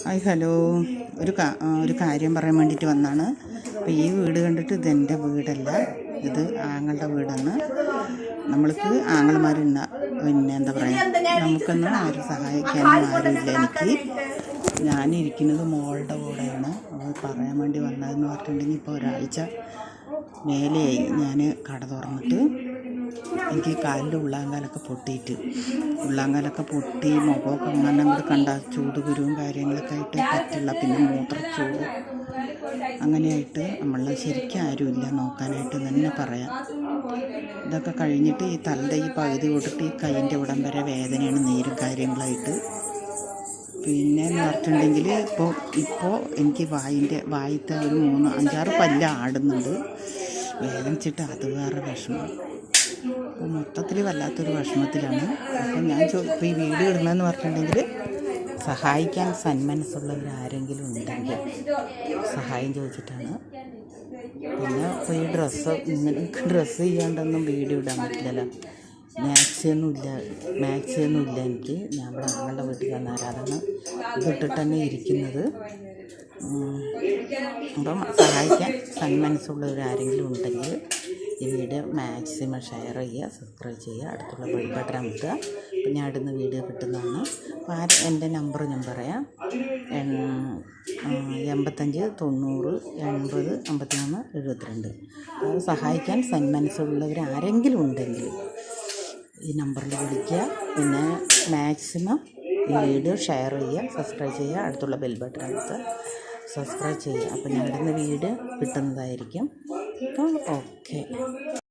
Hi hello. ഒരു കാര്യം പറയാൻ വേണ്ടിയിട്ട് വന്നതാണ്. അപ്പോൾ ഈ വീട് കണ്ടിട്ട് ഇതെൻ്റെ വീടല്ല, ഇത് ആങ്ങളുടെ വീടാണ്. നമ്മൾക്ക് ആങ്ങളമാരുണ്ട, പിന്നെ എന്താ പറയുക, നമുക്കൊന്നും ആരും സഹായിക്കാനും ആരുമില്ല. ഞാനിരിക്കുന്നത് മോളുടെ കൂടെയാണ്. അത് പറയാൻ വേണ്ടി വന്നതെന്ന് പറഞ്ഞിട്ടുണ്ടെങ്കിൽ ഇപ്പോൾ ഒരാഴ്ച മേലെയായി ഞാൻ കട തുറന്നിട്ട്. എനിക്ക് കാലിൻ്റെ ഉള്ളാങ്കാലൊക്കെ പൊട്ടി മുഖമൊക്കെ അങ്ങനെ അങ്ങോട്ട് കണ്ട ചൂട് കുരുവും കാര്യങ്ങളൊക്കെ ആയിട്ട് പറ്റില്ല. പിന്നെ മൂത്രച്ചൂട് അങ്ങനെയായിട്ട് നമ്മൾ ശരിക്കും ആരുമില്ല നോക്കാനായിട്ട് തന്നെ പറയാം. ഇതൊക്കെ കഴിഞ്ഞിട്ട് ഈ തലയുടെ ഈ പകുതി തൊട്ടിട്ട് ഈ കൈയിൻ്റെ ഇവിടം വരെ വേദനയാണ്, നീരും കാര്യങ്ങളായിട്ട്. പിന്നെ എന്ന് പറഞ്ഞിട്ടുണ്ടെങ്കിൽ ഇപ്പോൾ എനിക്ക് വായത്തെ ഒരു 5-6 പല്ല് ആടുന്നുണ്ട്. വേദനിച്ചിട്ട് അത് വേറെ വിഷമം. അപ്പോൾ മൊത്തത്തിൽ വല്ലാത്തൊരു വിഷമത്തിലാണ്. അപ്പോൾ ഞാൻ ഇപ്പോൾ ഈ വീഡിയോ ഇടുന്നതെന്ന് പറഞ്ഞിട്ടുണ്ടെങ്കിൽ സഹായിക്കാൻ സന്മനസ്സുള്ളവരാരെങ്കിലും ഉണ്ടെങ്കിൽ സഹായം ചോദിച്ചിട്ടാണ്. പിന്നെ ഇപ്പോൾ ഈ ഡ്രസ്സ് ചെയ്യാണ്ടൊന്നും വീഡിയോ ഇടാൻ പറ്റില്ലല്ലോ. മാക്സിയൊന്നും ഇല്ല എനിക്ക്. ഞാൻ ഇവിടെ ആങ്ങളുടെ വീട്ടിൽ വന്നാരാണ് ഇതിട്ടിട്ട് തന്നെ ഇരിക്കുന്നത്. അപ്പം സഹായിക്കാൻ സന്മനസ്സുള്ളവരാരെങ്കിലും ഉണ്ടെങ്കിൽ ഈ വീഡിയോ മാക്സിമം ഷെയർ ചെയ്യുക, സബ്സ്ക്രൈബ് ചെയ്യുക, അടുത്തുള്ള ബെൽ ബട്ടൺ അമർത്തുക. അപ്പം ഞാൻ ഇടുന്ന വീഡിയോ കിട്ടുന്നതാണ്. അപ്പോൾ എൻ്റെ നമ്പർ ഞാൻ പറയാം: 85 90 80 53 72. അത് സഹായിക്കാൻ സന്മനസ്സുള്ളവർ ആരെങ്കിലും ഉണ്ടെങ്കിൽ ഈ നമ്പറിൽ വിളിക്കുക. പിന്നെ മാക്സിമം ഈ വീഡിയോ ഷെയർ ചെയ്യുക, സബ്സ്ക്രൈബ് ചെയ്യുക, അടുത്തുള്ള ബെൽ ബട്ടൺ അമർത്തുക, സബ്സ്ക്രൈബ് ചെയ്യുക. അപ്പോൾ ഞാൻ ഇടുന്ന വീഡിയോ കിട്ടുന്നതായിരിക്കും. അപ്പോൾ ഓക്കെ.